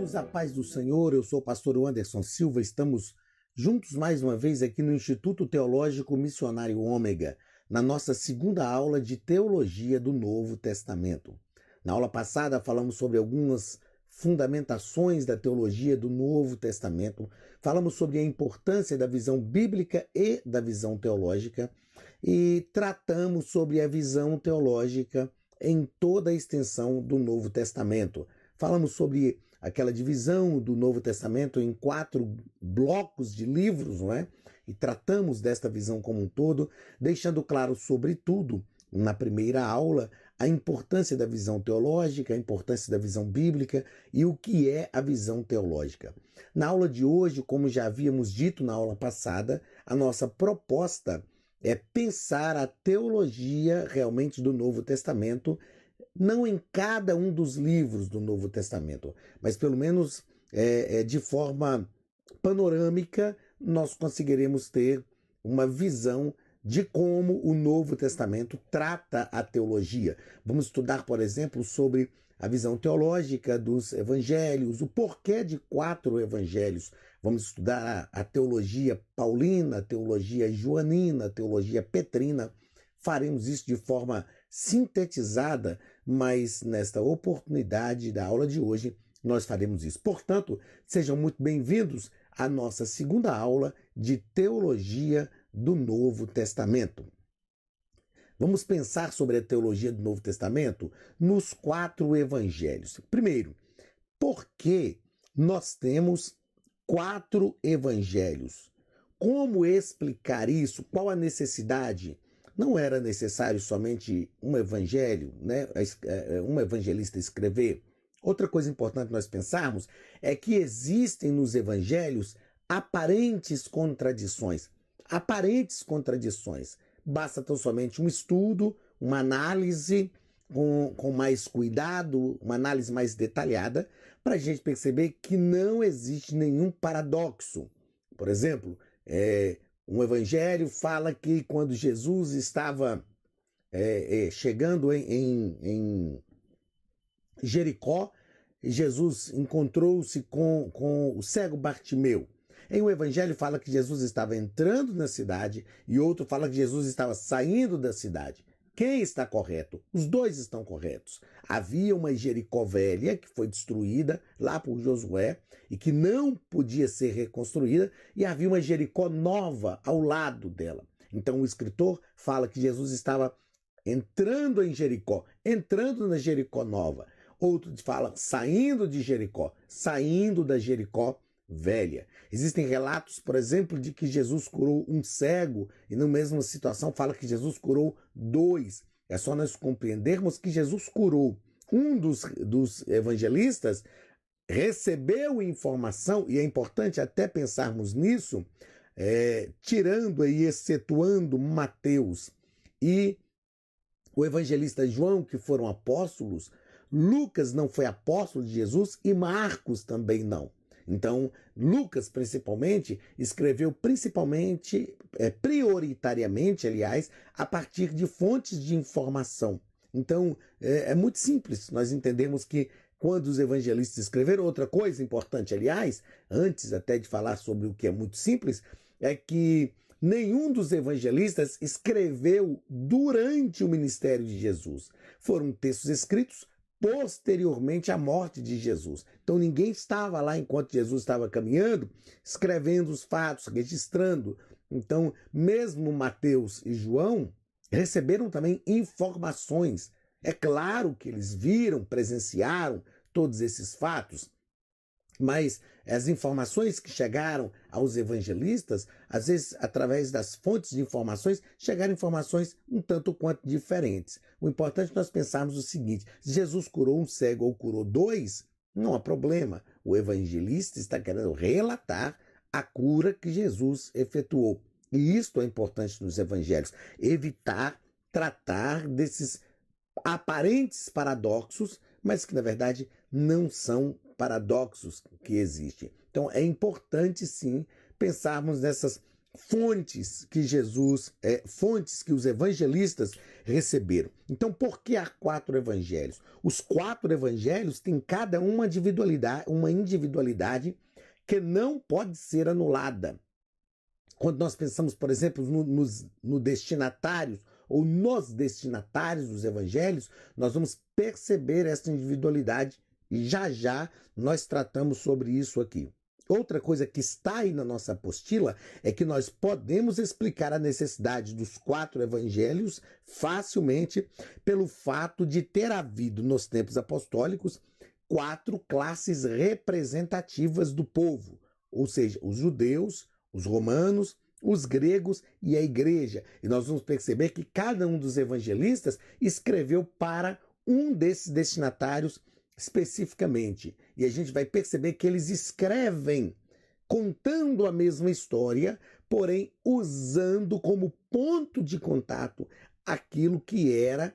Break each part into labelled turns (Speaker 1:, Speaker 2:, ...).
Speaker 1: Irmãos, a paz do Senhor, eu sou o pastor Anderson Silva, estamos juntos mais uma vez aqui no Instituto Teológico Missionário Ômega, na nossa segunda aula de Teologia do Novo Testamento. Na aula passada falamos sobre algumas fundamentações da teologia do Novo Testamento, falamos sobre a importância da visão bíblica e da visão teológica e tratamos sobre a visão teológica em toda a extensão do Novo Testamento. Falamos sobre aquela divisão do Novo Testamento em 4 blocos de livros, não é? E tratamos desta visão como um todo, deixando claro, sobretudo, na primeira aula, a importância da visão teológica, a importância da visão bíblica e o que é a visão teológica. Na aula de hoje, como já havíamos dito na aula passada, a nossa proposta é pensar a teologia realmente do Novo Testamento, não em cada um dos livros do Novo Testamento, mas pelo menos de forma panorâmica, nós conseguiremos ter uma visão de como o Novo Testamento trata a teologia. Vamos estudar, por exemplo, sobre a visão teológica dos evangelhos, o porquê de 4 evangelhos. Vamos estudar a teologia paulina, a teologia joanina, a teologia petrina. Faremos isso de forma sintetizada, mas nesta oportunidade da aula de hoje nós faremos isso. Portanto, sejam muito bem-vindos à nossa segunda aula de Teologia do Novo Testamento. Vamos pensar sobre a teologia do Novo Testamento nos 4 evangelhos. Primeiro, por que nós temos 4 evangelhos? Como explicar isso? Qual a necessidade? Não era necessário somente um evangelho, né? Um evangelista escrever. Outra coisa importante nós pensarmos é que existem nos evangelhos aparentes contradições. Aparentes contradições. Basta tão somente um estudo, uma análise com mais cuidado, uma análise mais detalhada, para a gente perceber que não existe nenhum paradoxo. Por exemplo, um evangelho fala que quando Jesus estava chegando em Jericó, Jesus encontrou-se com o cego Bartimeu. Em um evangelho fala que Jesus estava entrando na cidade e outro fala que Jesus estava saindo da cidade. Quem está correto? Os dois estão corretos. Havia uma Jericó velha que foi destruída lá por Josué e que não podia ser reconstruída, e havia uma Jericó nova ao lado dela. Então o escritor fala que Jesus estava entrando em Jericó, entrando na Jericó nova. Outro fala saindo de Jericó, saindo da Jericó velha. Existem relatos, por exemplo, de que Jesus curou um cego e na mesma situação fala que Jesus curou 2. É só nós compreendermos que Jesus curou. Um dos evangelistas recebeu informação, e é importante até pensarmos nisso, tirando e excetuando Mateus e o evangelista João, que foram apóstolos. Lucas não foi apóstolo de Jesus e Marcos também não. Então, Lucas, principalmente, escreveu prioritariamente, aliás, a partir de fontes de informação. Então, é muito simples nós entendemos que quando os evangelistas escreveram, outra coisa importante, aliás, antes até de falar sobre o que é muito simples, é que nenhum dos evangelistas escreveu durante o ministério de Jesus. Foram textos escritos posteriormente à morte de Jesus. Então ninguém estava lá enquanto Jesus estava caminhando, escrevendo os fatos, registrando. Então, mesmo Mateus e João receberam também informações. É claro que eles viram, presenciaram todos esses fatos, mas as informações que chegaram aos evangelistas, às vezes, através das fontes de informações, chegaram informações um tanto quanto diferentes. O importante é nós pensarmos o seguinte: se Jesus curou um cego ou curou 2, não há problema. O evangelista está querendo relatar a cura que Jesus efetuou. E isto é importante nos evangelhos, evitar tratar desses aparentes paradoxos, mas que, na verdade, não são paradoxos que existem. Então, é importante, sim, pensarmos nessas fontes que os evangelistas receberam. Então, por que há 4 evangelhos? Os 4 evangelhos têm cada uma individualidade que não pode ser anulada. Quando nós pensamos, por exemplo, no destinatários ou nos destinatários dos evangelhos, nós vamos perceber essa individualidade e já nós tratamos sobre isso aqui. Outra coisa que está aí na nossa apostila é que nós podemos explicar a necessidade dos 4 evangelhos facilmente pelo fato de ter havido nos tempos apostólicos 4 classes representativas do povo, ou seja, os judeus, os romanos, os gregos e a igreja. E nós vamos perceber que cada um dos evangelistas escreveu para um desses destinatários especificamente. E a gente vai perceber que eles escrevem contando a mesma história, porém usando como ponto de contato aquilo que era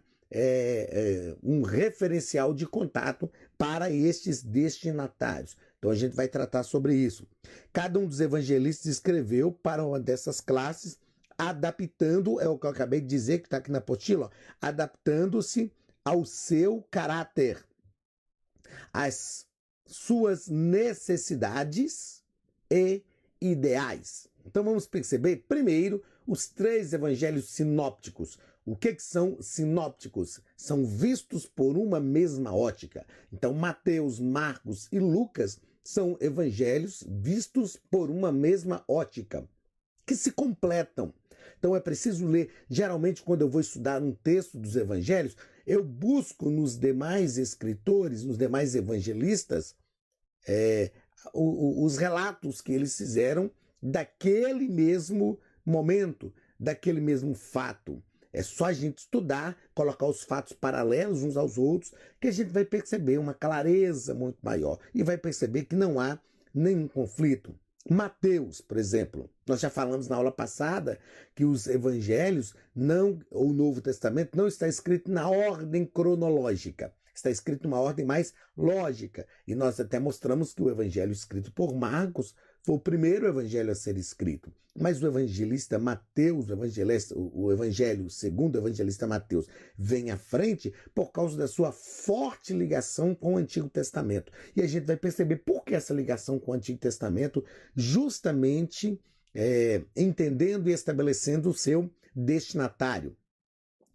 Speaker 1: um referencial de contato para estes destinatários. Então a gente vai tratar sobre isso. Cada um dos evangelistas escreveu para uma dessas classes, adaptando, é o que eu acabei de dizer, que está aqui na apostila, adaptando-se ao seu caráter, às suas necessidades e ideais. Então vamos perceber, primeiro, os 3 evangelhos sinópticos. O que são sinópticos? São vistos por uma mesma ótica. Então, Mateus, Marcos e Lucas são evangelhos vistos por uma mesma ótica, que se completam. Então, é preciso ler. Geralmente, quando eu vou estudar um texto dos evangelhos, eu busco nos demais escritores, nos demais evangelistas, os relatos que eles fizeram daquele mesmo momento, daquele mesmo fato. É só a gente estudar, colocar os fatos paralelos uns aos outros, que a gente vai perceber uma clareza muito maior e vai perceber que não há nenhum conflito. Mateus, por exemplo, nós já falamos na aula passada que os evangelhos, o Novo Testamento, não está escrito na ordem cronológica, está escrito numa ordem mais lógica. E nós até mostramos que o evangelho escrito por Marcos foi o primeiro evangelho a ser escrito. Mas o evangelista Mateus, o evangelho segundo o evangelista Mateus, vem à frente por causa da sua forte ligação com o Antigo Testamento. E a gente vai perceber por que essa ligação com o Antigo Testamento, justamente entendendo e estabelecendo o seu destinatário.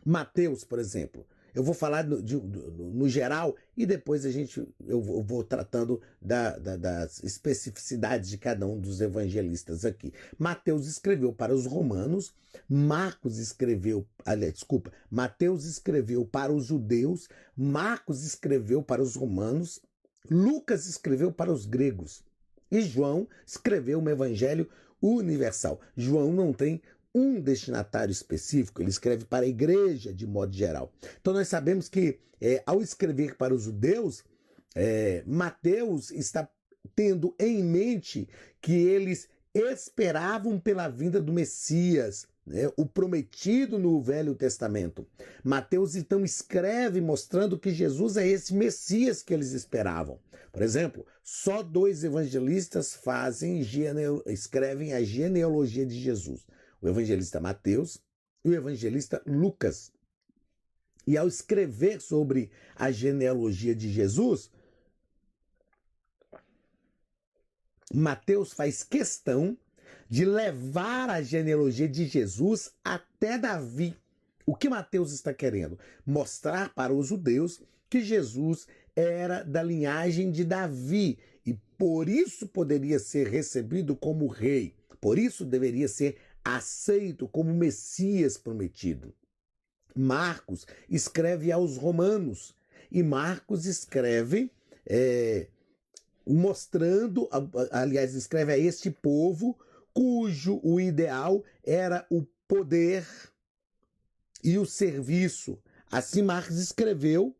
Speaker 1: Mateus, por exemplo. Eu vou falar no geral e depois eu vou tratando das especificidades de cada um dos evangelistas aqui. Mateus escreveu para os romanos, Mateus escreveu para os judeus, Marcos escreveu para os romanos, Lucas escreveu para os gregos e João escreveu um evangelho universal. João não tem um destinatário específico, ele escreve para a igreja de modo geral. Então nós sabemos que ao escrever para os judeus, Mateus está tendo em mente que eles esperavam pela vinda do Messias, o prometido no Velho Testamento. Mateus então escreve mostrando que Jesus é esse Messias que eles esperavam. Por exemplo, só 2 evangelistas escrevem a genealogia de Jesus. O evangelista Mateus e o evangelista Lucas. E ao escrever sobre a genealogia de Jesus, Mateus faz questão de levar a genealogia de Jesus até Davi. O que Mateus está querendo? Mostrar para os judeus que Jesus era da linhagem de Davi e por isso poderia ser recebido como rei. Por isso deveria ser aceito como Messias prometido. Marcos escreve aos romanos e Marcos escreve mostrando, aliás, escreve a este povo cujo o ideal era o poder e o serviço. Assim Marcos escreveu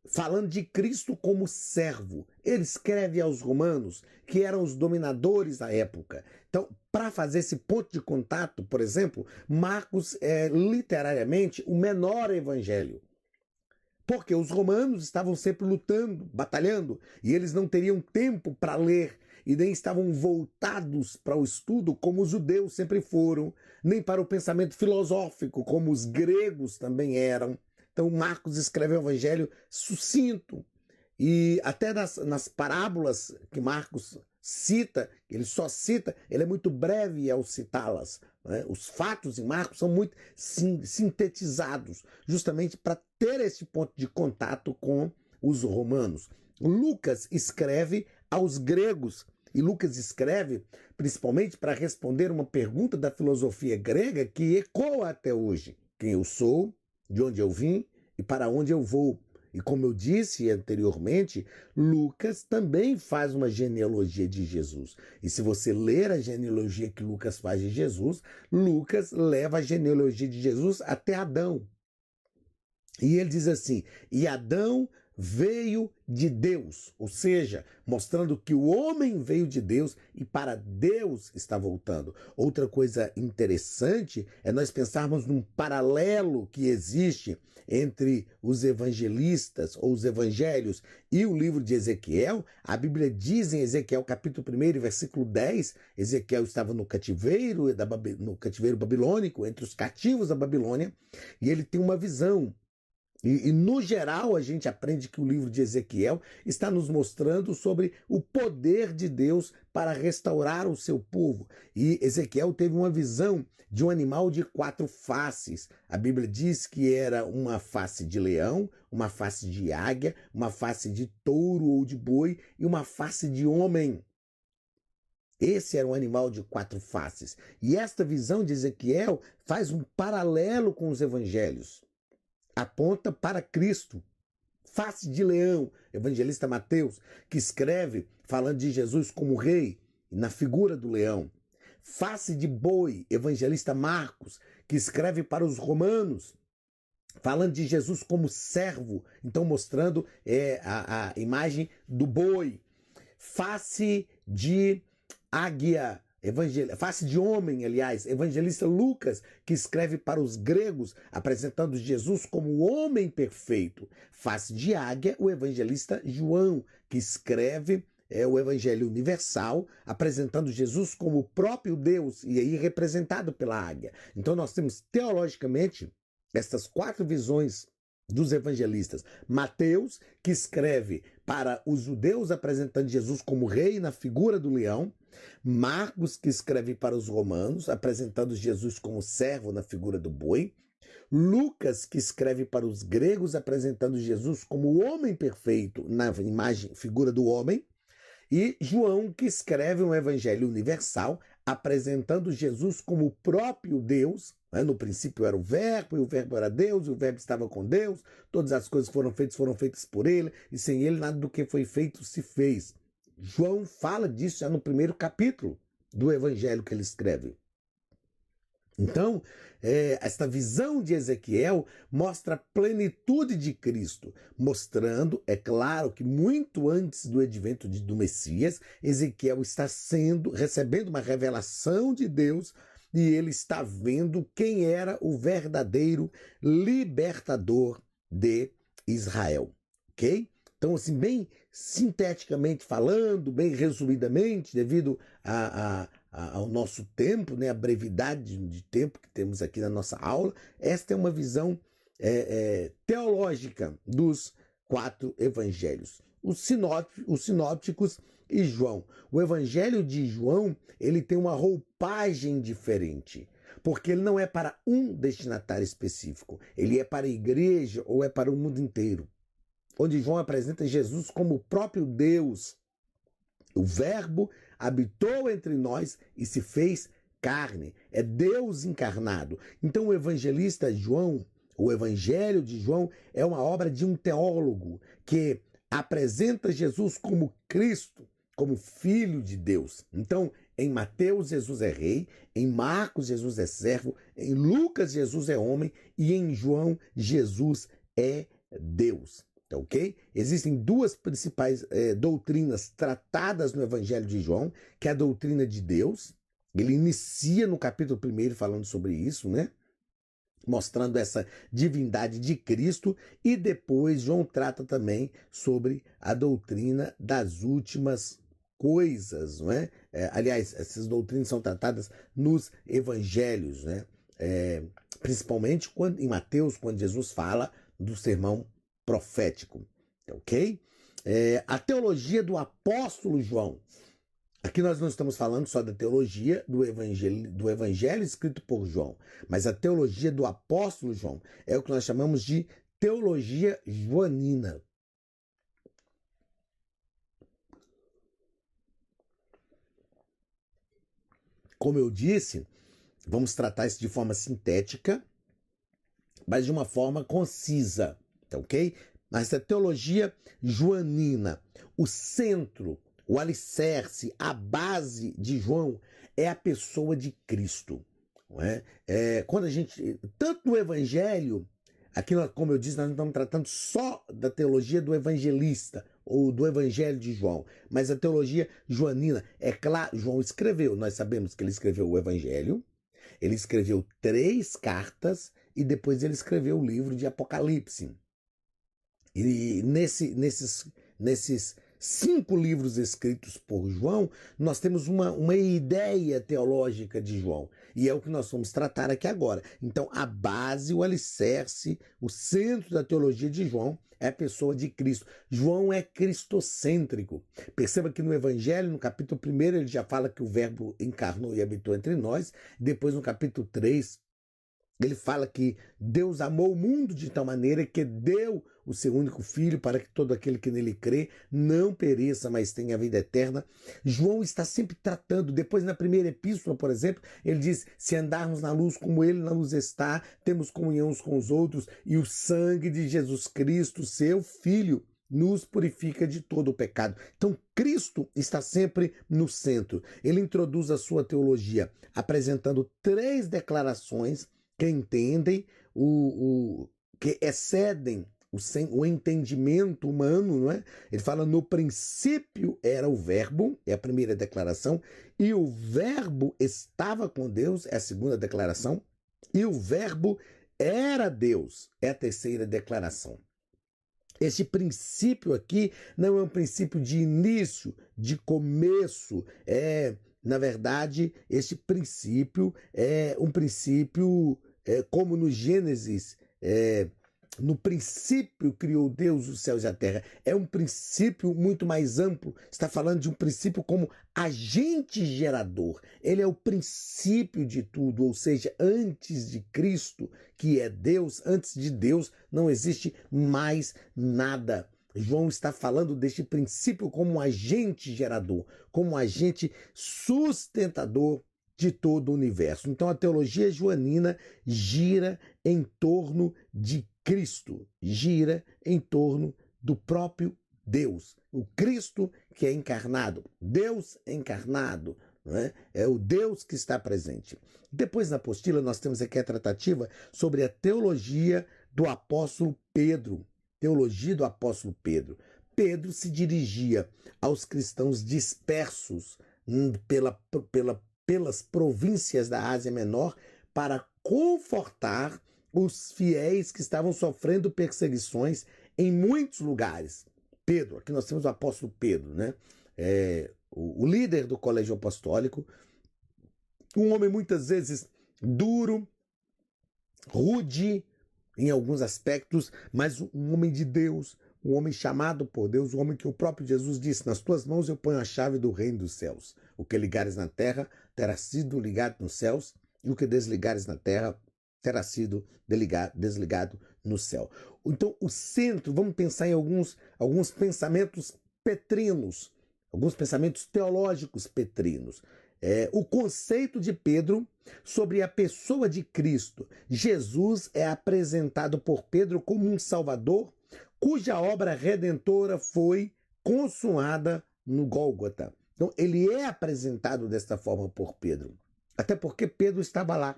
Speaker 1: falando de Cristo como servo. Ele escreve aos romanos, que eram os dominadores da época. Então, para fazer esse ponto de contato, por exemplo, Marcos é literariamente o menor evangelho. Porque os romanos estavam sempre lutando, batalhando, e eles não teriam tempo para ler. e nem estavam voltados para o estudo como os judeus sempre foram, nem para o pensamento filosófico como os gregos também eram. Então Marcos escreve o evangelho sucinto, e até nas parábolas que Marcos cita, ele só cita, ele é muito breve ao citá-las, né? Os fatos em Marcos são muito sintetizados, justamente para ter esse ponto de contato com os romanos. Lucas escreve aos gregos, e Lucas escreve principalmente para responder uma pergunta da filosofia grega que ecoa até hoje: quem eu sou, de onde eu vim e para onde eu vou. E como eu disse anteriormente, Lucas também faz uma genealogia de Jesus. E se você ler a genealogia que Lucas faz de Jesus, Lucas leva a genealogia de Jesus até Adão. E ele diz assim: e Adão veio de Deus, ou seja, mostrando que o homem veio de Deus e para Deus está voltando. Outra coisa interessante é nós pensarmos num paralelo que existe entre os evangelistas ou os evangelhos e o livro de Ezequiel. A Bíblia diz em Ezequiel capítulo 1, versículo 10, Ezequiel estava no cativeiro babilônico, entre os cativos da Babilônia, e ele tem uma visão. E, no geral, a gente aprende que o livro de Ezequiel está nos mostrando sobre o poder de Deus para restaurar o seu povo. E Ezequiel teve uma visão de um animal de 4 faces. A Bíblia diz que era uma face de leão, uma face de águia, uma face de touro ou de boi e uma face de homem. Esse era um animal de 4 faces. E esta visão de Ezequiel faz um paralelo com os evangelhos. Aponta para Cristo. Face de leão, evangelista Mateus, que escreve falando de Jesus como rei, na figura do leão. Face de boi, evangelista Marcos, que escreve para os romanos, falando de Jesus como servo, então mostrando a imagem do boi. Face de águia, face de homem, aliás, evangelista Lucas, que escreve para os gregos, apresentando Jesus como o homem perfeito. Face de águia, o evangelista João, que escreve o evangelho universal, apresentando Jesus como o próprio Deus, e aí representado pela águia. Então nós temos, teologicamente, estas 4 visões dos evangelistas. Mateus, que escreve para os judeus apresentando Jesus como rei na figura do leão. Marcos, que escreve para os romanos, apresentando Jesus como servo na figura do boi. Lucas, que escreve para os gregos, apresentando Jesus como o homem perfeito na figura do homem. E João, que escreve um evangelho universal, apresentando Jesus como o próprio Deus. No princípio era o Verbo, e o Verbo era Deus, e o Verbo estava com Deus. Todas as coisas foram feitas por ele, e sem ele nada do que foi feito se fez. João fala disso já no primeiro capítulo do evangelho que ele escreve. Então, esta visão de Ezequiel mostra a plenitude de Cristo, mostrando, é claro, que muito antes do advento do Messias, Ezequiel está recebendo uma revelação de Deus e ele está vendo quem era o verdadeiro libertador de Israel, ok? Então, assim, bem sinteticamente falando, bem resumidamente, devido ao nosso tempo, né, a brevidade de tempo que temos aqui na nossa aula, esta é uma visão teológica dos 4 evangelhos. Os sinópticos e João. O evangelho de João, ele tem uma roupagem diferente, porque ele não é para um destinatário específico, ele é para a igreja ou é para o mundo inteiro, onde João apresenta Jesus como o próprio Deus. O Verbo habitou entre nós e se fez carne. É Deus encarnado. Então o evangelista João, o evangelho de João, é uma obra de um teólogo que apresenta Jesus como Cristo, como Filho de Deus. Então, em Mateus, Jesus é rei, em Marcos, Jesus é servo, em Lucas, Jesus é homem e em João, Jesus é Deus. Ok? Existem 2 principais doutrinas tratadas no Evangelho de João, que é a doutrina de Deus. Ele inicia no capítulo 1 falando sobre isso, né? Mostrando essa divindade de Cristo, e depois João trata também sobre a doutrina das últimas coisas, não é? Aliás, essas doutrinas são tratadas nos evangelhos, né? Principalmente em Mateus, quando Jesus fala do sermão profético, ok? A teologia do apóstolo João. Aqui nós não estamos falando só da teologia do evangelho escrito por João, mas a teologia do apóstolo João é o que nós chamamos de teologia joanina. Como eu disse, vamos tratar isso de forma sintética, mas de uma forma concisa, ok? Mas a teologia joanina, o centro, o alicerce, a base de João é a pessoa de Cristo. Não é? Quando a gente, tanto no Evangelho, aqui, como eu disse, nós não estamos tratando só da teologia do evangelista ou do Evangelho de João, mas a teologia joanina. É claro, João escreveu, nós sabemos que ele escreveu o Evangelho, ele escreveu 3 cartas e depois ele escreveu o livro de Apocalipse. E nesses 5 livros escritos por João, nós temos uma ideia teológica de João. E é o que nós vamos tratar aqui agora. Então, a base, o alicerce, o centro da teologia de João é a pessoa de Cristo. João é cristocêntrico. Perceba que no Evangelho, no capítulo 1, ele já fala que o Verbo encarnou e habitou entre nós. Depois, no capítulo 3, ele fala que Deus amou o mundo de tal maneira que deu o seu único filho para que todo aquele que nele crê não pereça, mas tenha a vida eterna. João está sempre tratando, depois na primeira epístola, por exemplo, ele diz, se andarmos na luz como ele na luz está, temos comunhão uns com os outros, e o sangue de Jesus Cristo, seu Filho, nos purifica de todo o pecado. Então, Cristo está sempre no centro. Ele introduz a sua teologia apresentando 3 declarações que entendem, que excedem o entendimento humano, não é? Ele fala, no princípio era o verbo, é a primeira declaração, e o verbo estava com Deus, é a segunda declaração, e o verbo era Deus, é a terceira declaração. Este princípio aqui não é um princípio de início, de começo, na verdade, este princípio é um princípio, como no Gênesis, no princípio criou Deus os céus e a terra. É um princípio muito mais amplo. Está falando de um princípio como agente gerador. Ele é o princípio de tudo, ou seja, antes de Cristo, que é Deus, antes de Deus não existe mais nada. João está falando deste princípio como um agente gerador, como um agente sustentador de todo o universo. Então a teologia joanina gira em torno de Cristo, gira em torno do próprio Deus. O Cristo que é encarnado, Deus encarnado, não é? É o Deus que está presente. Depois na apostila nós temos aqui a tratativa sobre a teologia do apóstolo Pedro. Teologia do apóstolo Pedro. Pedro se dirigia aos cristãos dispersos pelas províncias da Ásia Menor para confortar os fiéis que estavam sofrendo perseguições em muitos lugares. Pedro, aqui nós temos o apóstolo Pedro, né? O líder do colégio apostólico, um homem muitas vezes duro, rude, em alguns aspectos, mas um homem de Deus, um homem chamado por Deus, um homem que o próprio Jesus disse, nas tuas mãos eu ponho a chave do reino dos céus. O que ligares na terra terá sido ligado nos céus, e o que desligares na terra terá sido desligado no céu. Então, o centro, vamos pensar em alguns pensamentos petrinos, alguns pensamentos teológicos petrinos. O conceito de Pedro sobre a pessoa de Cristo. Jesus é apresentado por Pedro como um Salvador cuja obra redentora foi consumada no Gólgota. Então, ele é apresentado desta forma por Pedro. Até porque Pedro estava lá.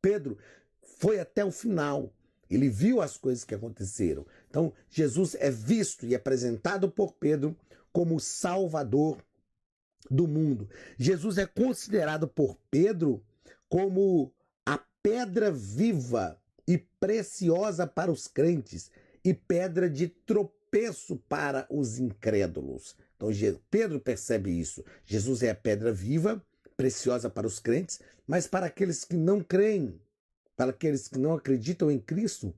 Speaker 1: Pedro foi até o final. Ele viu as coisas que aconteceram. Então, Jesus é visto e apresentado por Pedro como o Salvador do mundo. Jesus é considerado por Pedro como a pedra viva e preciosa para os crentes e pedra de tropeço para os incrédulos. Então Pedro percebe isso. Jesus é a pedra viva, preciosa para os crentes, mas para aqueles que não creem, para aqueles que não acreditam em Cristo,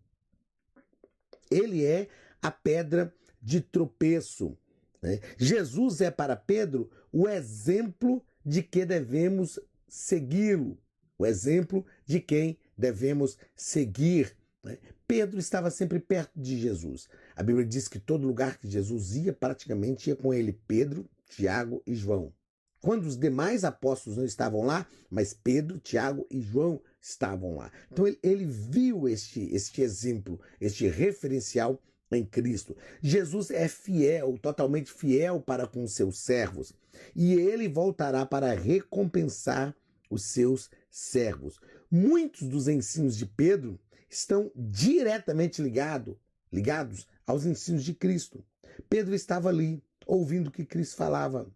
Speaker 1: ele é a pedra de tropeço, né? Jesus é para Pedro o exemplo de que devemos segui-lo, o exemplo de quem devemos seguir, né? Pedro estava sempre perto de Jesus. A Bíblia diz que todo lugar que Jesus ia, praticamente ia com ele Pedro, Tiago e João. Quando os demais apóstolos não estavam lá, mas Pedro, Tiago e João estavam lá. Então ele viu este exemplo, este referencial em Cristo. Jesus é fiel, totalmente fiel para com seus servos. E ele voltará para recompensar os seus servos. Muitos dos ensinos de Pedro estão diretamente ligados aos ensinos de Cristo. Pedro estava ali, ouvindo o que Cristo falava,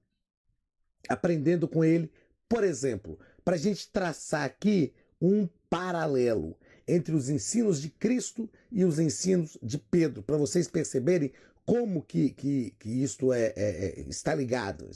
Speaker 1: aprendendo com ele. Por exemplo, para a gente traçar aqui um paralelo entre os ensinos de Cristo e os ensinos de Pedro, para vocês perceberem como que isto está ligado.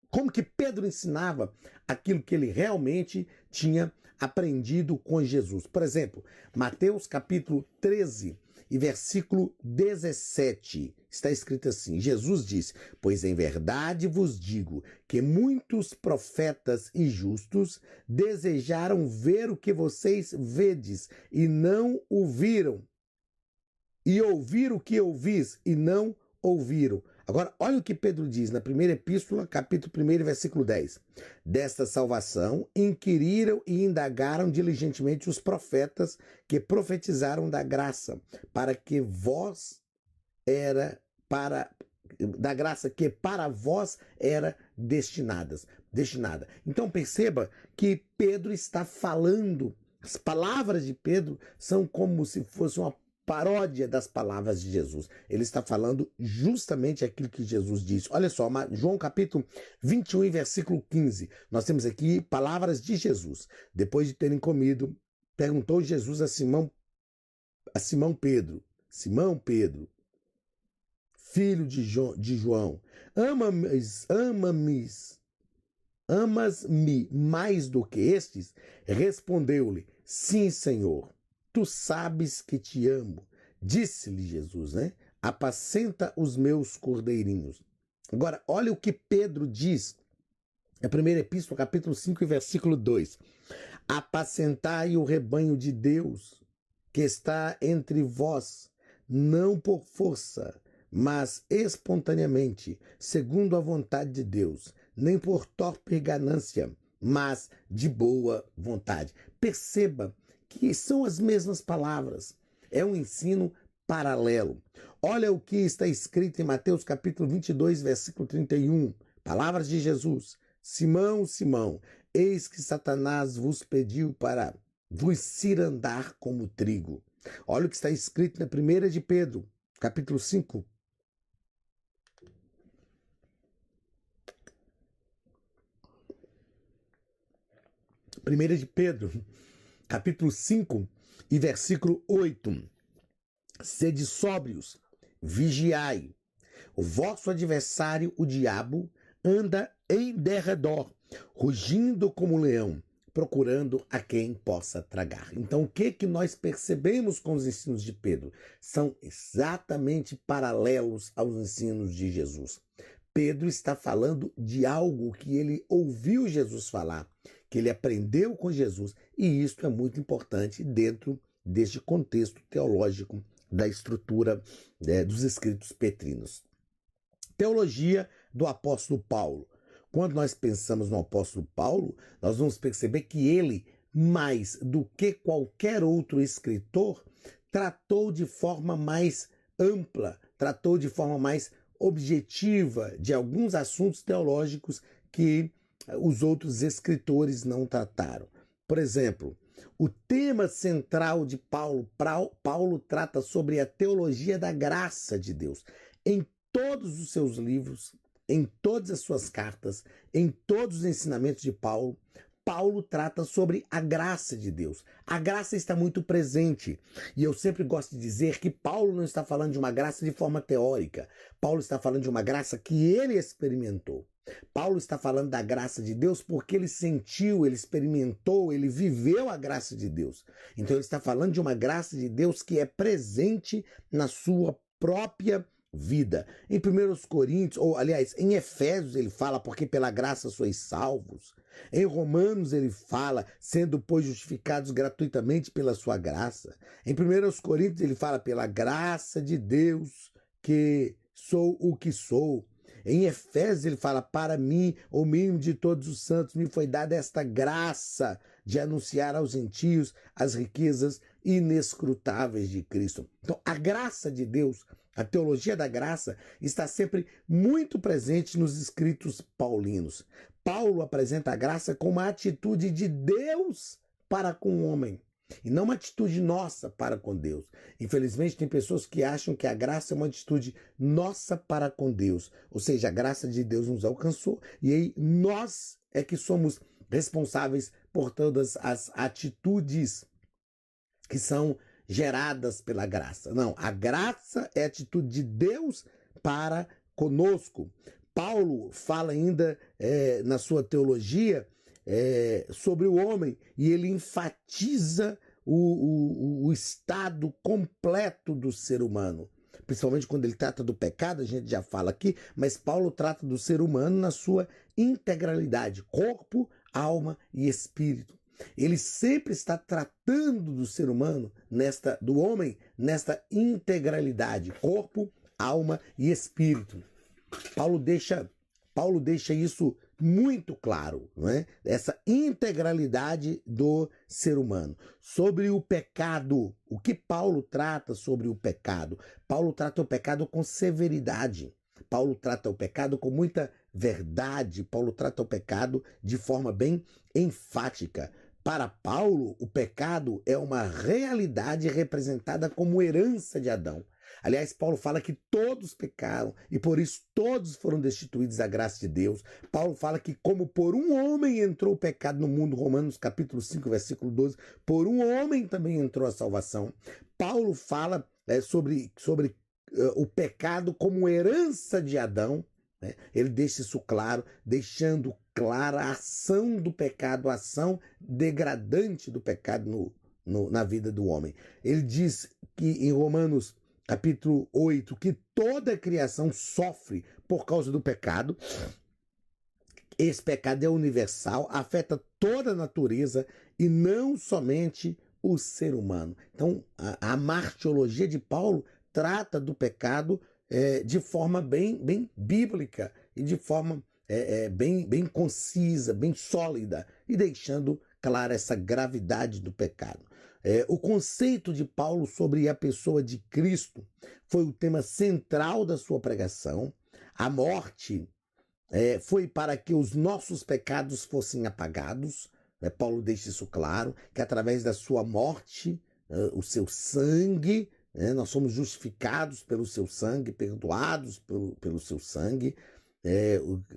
Speaker 1: Como que Pedro ensinava aquilo que ele realmente tinha aprendido com Jesus. Por exemplo, Mateus capítulo 13 e versículo 17, está escrito assim: Jesus disse: pois em verdade vos digo que muitos profetas e justos desejaram ver o que vocês vedes e não o viram, e ouvir o que ouvis e não ouviram. Agora, olha o que Pedro diz na primeira epístola, capítulo 1, versículo 10. Desta salvação inquiriram e indagaram diligentemente os profetas que profetizaram da graça, da graça que para vós era destinada. Então perceba que Pedro está falando, as palavras de Pedro são como se fosse uma paródia das palavras de Jesus. Ele está falando justamente aquilo que Jesus disse. Olha só, João capítulo 21 e versículo 15. Nós temos aqui palavras de Jesus. Depois de terem comido, perguntou Jesus a Simão Pedro: Simão Pedro, filho de João, amas-me mais do que estes? Respondeu-lhe: sim, Senhor. Tu sabes que te amo. Disse-lhe Jesus, né? Apacenta os meus cordeirinhos. Agora, olha o que Pedro diz. A primeira epístola, capítulo 5, versículo 2. Apacentai o rebanho de Deus, que está entre vós, não por força, mas espontaneamente, segundo a vontade de Deus, nem por torpe ganância, mas de boa vontade. Perceba que são as mesmas palavras. É um ensino paralelo. Olha o que está escrito em Mateus capítulo 22, versículo 31. Palavras de Jesus. Simão, Simão, eis que Satanás vos pediu para vos cirandar como trigo. Olha o que está escrito na 1 de Pedro, capítulo 5. Primeira de Pedro, capítulo 5 e versículo 8. Sede sóbrios, vigiai. O vosso adversário, o diabo, anda em derredor, rugindo como um leão, procurando a quem possa tragar. Então, o que nós percebemos com os ensinos de Pedro? São exatamente paralelos aos ensinos de Jesus. Pedro está falando de algo que ele ouviu Jesus falar, que ele aprendeu com Jesus, e isso é muito importante dentro deste contexto teológico da estrutura dos escritos petrinos. Teologia do apóstolo Paulo. Quando nós pensamos no apóstolo Paulo, nós vamos perceber que ele, mais do que qualquer outro escritor, tratou de forma mais ampla, tratou de forma mais objetiva de alguns assuntos teológicos que os outros escritores não trataram. Por exemplo, o tema central de Paulo trata sobre a teologia da graça de Deus. Em todos os seus livros, em todas as suas cartas, em todos os ensinamentos de Paulo, Paulo trata sobre a graça de Deus. A graça está muito presente. E eu sempre gosto de dizer que Paulo não está falando de uma graça de forma teórica. Paulo está falando de uma graça que ele experimentou. Paulo está falando da graça de Deus porque ele sentiu, ele experimentou, ele viveu a graça de Deus. Então ele está falando de uma graça de Deus que é presente na sua própria vida. Em 1 Coríntios, ou aliás, em Efésios ele fala, porque pela graça sois salvos. Em Romanos ele fala, sendo pois justificados gratuitamente pela sua graça. Em 1 Coríntios ele fala, pela graça de Deus que sou o que sou. Em Efésios ele fala, para mim, o mínimo de todos os santos, me foi dada esta graça de anunciar aos gentios as riquezas inescrutáveis de Cristo. Então, a graça de Deus, a teologia da graça, está sempre muito presente nos escritos paulinos. Paulo apresenta a graça como uma atitude de Deus para com o homem, e não uma atitude nossa para com Deus. Infelizmente, tem pessoas que acham que a graça é uma atitude nossa para com Deus. Ou seja, a graça de Deus nos alcançou e aí nós é que somos responsáveis por todas as atitudes que são geradas pela graça. Não, a graça é a atitude de Deus para conosco. Paulo fala ainda na sua teologia sobre o homem, e ele enfatiza o estado completo do ser humano. Principalmente quando ele trata do pecado, a gente já fala aqui, mas Paulo trata do ser humano na sua integralidade, corpo, alma e espírito. Ele sempre está tratando do ser humano, do homem, nesta integralidade, corpo, alma e espírito. Paulo deixa isso muito claro, não é? Essa integralidade do ser humano. Sobre o pecado, o que Paulo trata sobre o pecado? Paulo trata o pecado com severidade. Paulo trata o pecado com muita verdade. Paulo trata o pecado de forma bem enfática. Para Paulo, o pecado é uma realidade representada como herança de Adão. Aliás, Paulo fala que todos pecaram e por isso todos foram destituídos da graça de Deus. Paulo fala que como por um homem entrou o pecado no mundo, Romanos capítulo 5, versículo 12, por um homem também entrou a salvação. Paulo fala sobre o pecado como herança de Adão. Né? Ele deixa isso claro, deixando clara a ação do pecado, a ação degradante do pecado na vida do homem. Ele diz que em Romanos capítulo 8, que toda a criação sofre por causa do pecado. Esse pecado é universal, afeta toda a natureza e não somente o ser humano. Então, a martiologia de Paulo trata do pecado de forma bem bíblica e de forma bem concisa, bem sólida, e deixando clara essa gravidade do pecado. O conceito de Paulo sobre a pessoa de Cristo foi o tema central da sua pregação. A morte foi para que os nossos pecados fossem apagados. Paulo deixa isso claro, que através da sua morte, o seu sangue, nós somos justificados pelo seu sangue, perdoados pelo seu sangue.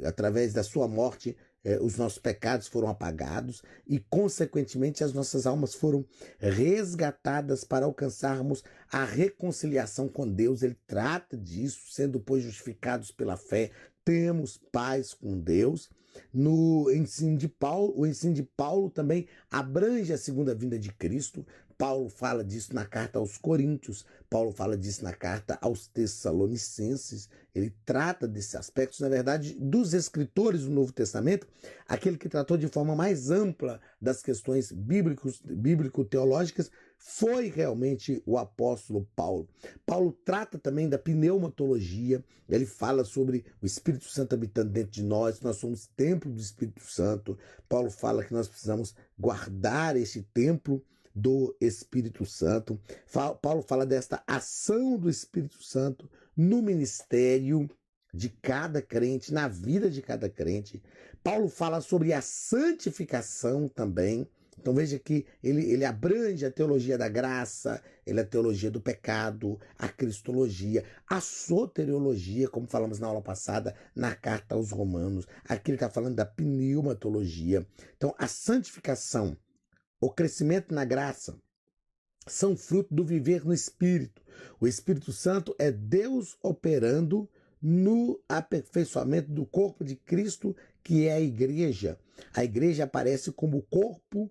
Speaker 1: Através da sua morte, os nossos pecados foram apagados e, consequentemente, as nossas almas foram resgatadas para alcançarmos a reconciliação com Deus. Ele trata disso, sendo, pois, justificados pela fé, temos paz com Deus. No ensino de Paulo, o ensino de Paulo também abrange a segunda vinda de Cristo. Paulo fala disso na carta aos Coríntios, Paulo fala disso na carta aos Tessalonicenses. Ele trata desses aspectos, na verdade, dos escritores do Novo Testamento, aquele que tratou de forma mais ampla das questões bíblico-teológicas foi realmente o apóstolo Paulo. Paulo trata também da pneumatologia, ele fala sobre o Espírito Santo habitando dentro de nós somos templo do Espírito Santo. Paulo fala que nós precisamos guardar este templo do Espírito Santo. Paulo fala desta ação do Espírito Santo no ministério de cada crente, na vida de cada crente. Paulo fala sobre a santificação também, Então veja que ele abrange a teologia da graça, a teologia do pecado, a cristologia, a soteriologia, como falamos na aula passada, na carta aos Romanos. Aqui ele está falando da pneumatologia. Então a santificação, o crescimento na graça, são fruto do viver no Espírito. O Espírito Santo é Deus operando no aperfeiçoamento do corpo de Cristo, que é a igreja. A igreja aparece como o corpo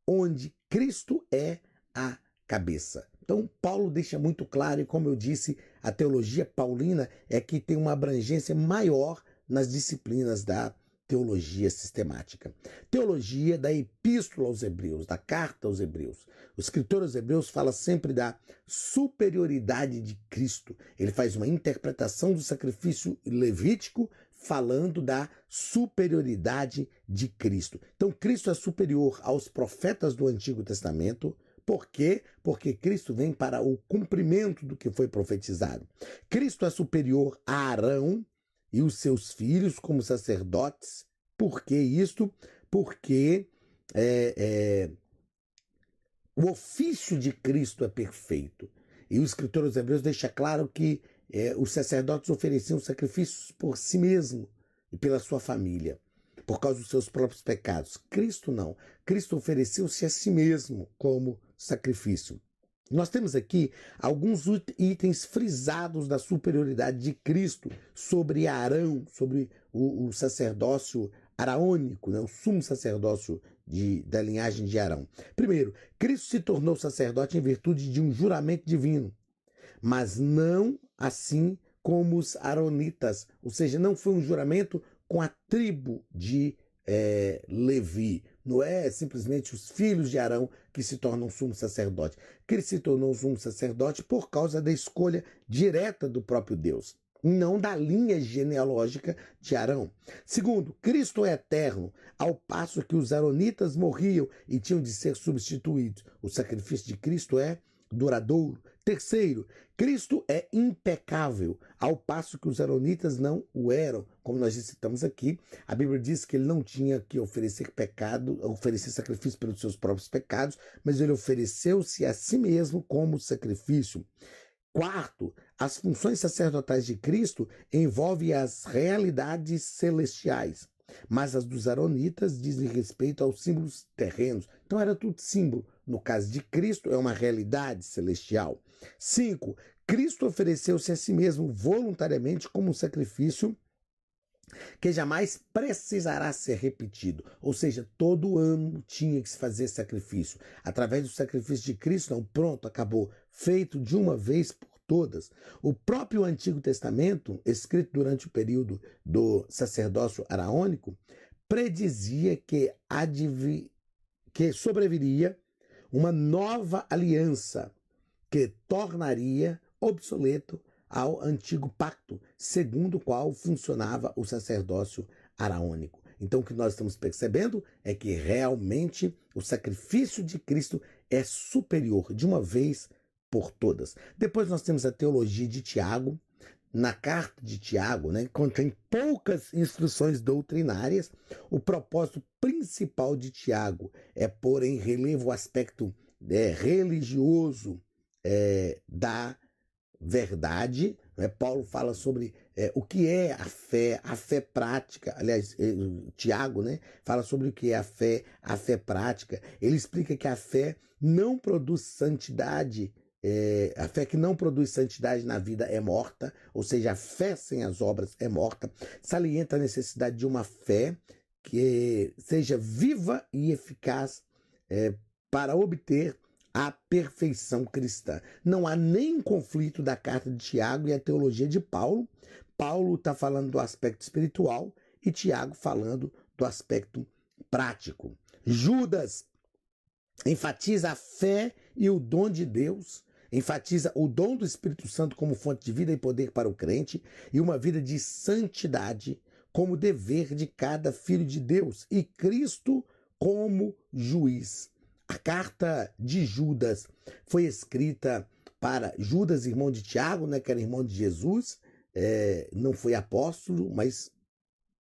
Speaker 1: onde Cristo é a cabeça. Então, Paulo deixa muito claro, e como eu disse, a teologia paulina é que tem uma abrangência maior nas disciplinas da teologia sistemática. Teologia da epístola aos Hebreus, da carta aos Hebreus. O escritor aos Hebreus fala sempre da superioridade de Cristo. Ele faz uma interpretação do sacrifício levítico, falando da superioridade de Cristo. Então, Cristo é superior aos profetas do Antigo Testamento. Por quê? Porque Cristo vem para o cumprimento do que foi profetizado. Cristo é superior a Arão e os seus filhos como sacerdotes. Por que isto? Porque o ofício de Cristo é perfeito. E o escritor aos Hebreus deixa claro que os sacerdotes ofereciam sacrifícios por si mesmo e pela sua família, por causa dos seus próprios pecados. Cristo não. Cristo ofereceu-se a si mesmo como sacrifício. Nós temos aqui alguns itens frisados da superioridade de Cristo sobre Arão, sobre o sacerdócio araônico, né? O sumo sacerdócio da linhagem de Arão. Primeiro, Cristo se tornou sacerdote em virtude de um juramento divino, mas não assim como os aronitas, ou seja, não foi um juramento com a tribo de Levi. Não é simplesmente os filhos de Arão que se tornam sumo sacerdote. Que ele se tornou sumo sacerdote por causa da escolha direta do próprio Deus, não da linha genealógica de Arão. Segundo, Cristo é eterno, ao passo que os aronitas morriam e tinham de ser substituídos. O sacrifício de Cristo é duradouro. Terceiro, Cristo é impecável, ao passo que os aronitas não o eram. Como nós citamos aqui, a Bíblia diz que ele não tinha que oferecer sacrifício pelos seus próprios pecados, mas ele ofereceu-se a si mesmo como sacrifício. Quarto, as funções sacerdotais de Cristo envolvem as realidades celestiais, mas as dos aronitas dizem respeito aos símbolos terrenos. Então era tudo símbolo. No caso de Cristo, é uma realidade celestial. 5. Cristo ofereceu-se a si mesmo voluntariamente como um sacrifício que jamais precisará ser repetido. Ou seja, todo ano tinha que se fazer sacrifício. Através do sacrifício de Cristo, não, pronto, acabou. Feito de uma vez por todas. O próprio Antigo Testamento, escrito durante o período do sacerdócio araônico, predizia que sobreviria uma nova aliança que tornaria obsoleto ao antigo pacto, segundo o qual funcionava o sacerdócio araônico. Então, o que nós estamos percebendo é que realmente o sacrifício de Cristo é superior, de uma vez por todas. Depois nós temos a teologia de Tiago. Na carta de Tiago, né, contém poucas instruções doutrinárias. O propósito principal de Tiago é pôr em relevo o aspecto religioso da verdade. Né? Paulo fala sobre o que é a fé prática. Aliás, Tiago, né, fala sobre o que é a fé prática. Ele explica que a fé não produz santidade. A fé que não produz santidade na vida é morta, ou seja, a fé sem as obras é morta. Salienta a necessidade de uma fé que seja viva e eficaz para obter a perfeição cristã. Não há nem conflito da carta de Tiago e a teologia de Paulo. Paulo está falando do aspecto espiritual e Tiago falando do aspecto prático. Judas enfatiza a fé e o dom de Deus, enfatiza o dom do Espírito Santo como fonte de vida e poder para o crente e uma vida de santidade como dever de cada filho de Deus e Cristo como juiz. A carta de Judas foi escrita para Judas, irmão de Tiago, né, que era irmão de Jesus, não foi apóstolo, mas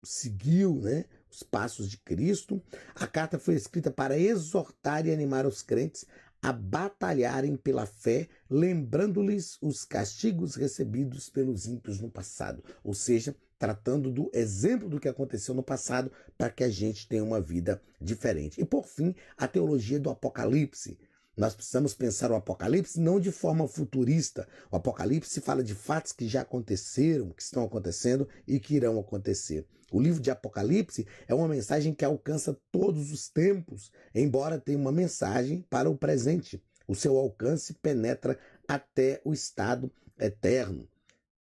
Speaker 1: seguiu, né, os passos de Cristo. A carta foi escrita para exortar e animar os crentes a batalharem pela fé, lembrando-lhes os castigos recebidos pelos ímpios no passado. Ou seja, tratando do exemplo do que aconteceu no passado para que a gente tenha uma vida diferente. E por fim, a teologia do Apocalipse. Nós precisamos pensar o Apocalipse não de forma futurista. O Apocalipse fala de fatos que já aconteceram, que estão acontecendo e que irão acontecer. O livro de Apocalipse é uma mensagem que alcança todos os tempos, embora tenha uma mensagem para o presente. O seu alcance penetra até o estado eterno.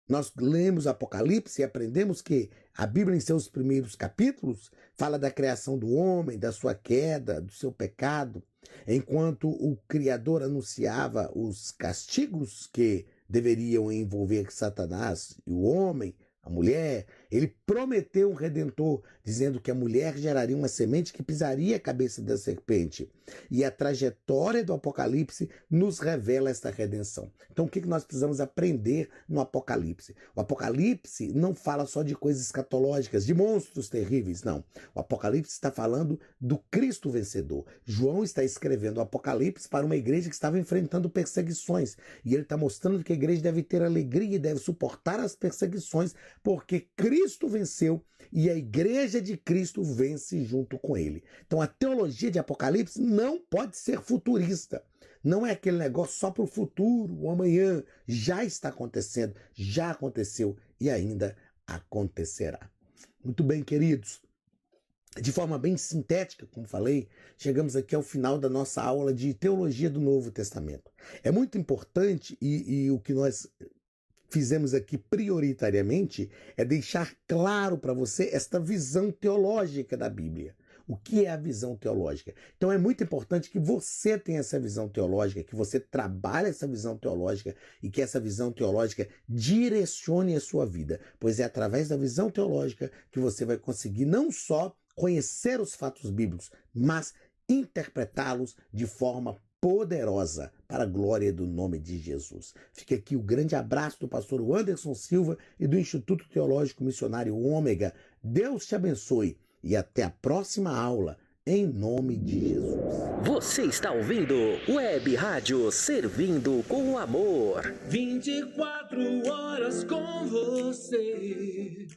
Speaker 1: Nós lemos Apocalipse e aprendemos que a Bíblia, em seus primeiros capítulos, fala da criação do homem, da sua queda, do seu pecado, enquanto o Criador anunciava os castigos que deveriam envolver Satanás e o homem, a mulher. Ele prometeu um redentor, dizendo que a mulher geraria uma semente que pisaria a cabeça da serpente. E a trajetória do Apocalipse nos revela esta redenção. Então, o que nós precisamos aprender no Apocalipse? O Apocalipse não fala só de coisas escatológicas, de monstros terríveis, não. O Apocalipse está falando do Cristo vencedor. João está escrevendo o Apocalipse para uma igreja que estava enfrentando perseguições. E ele está mostrando que a igreja deve ter alegria e deve suportar as perseguições, porque Cristo venceu e a igreja de Cristo vence junto com ele. Então a teologia de Apocalipse não pode ser futurista. Não é aquele negócio só para o futuro, o amanhã. Já está acontecendo, já aconteceu e ainda acontecerá. Muito bem, queridos. De forma bem sintética, como falei, chegamos aqui ao final da nossa aula de teologia do Novo Testamento. É muito importante e o que nós fizemos aqui prioritariamente é deixar claro para você esta visão teológica da Bíblia. O que é a visão teológica? Então é muito importante que você tenha essa visão teológica, que você trabalhe essa visão teológica e que essa visão teológica direcione a sua vida, pois é através da visão teológica que você vai conseguir não só conhecer os fatos bíblicos, mas interpretá-los de forma poderosa para a glória do nome de Jesus. Fica aqui o grande abraço do pastor Anderson Silva e do Instituto Teológico Missionário Ômega. Deus te abençoe e até a próxima aula, em nome de Jesus.
Speaker 2: Você está ouvindo Web Rádio Servindo com Amor.
Speaker 3: 24 horas com você.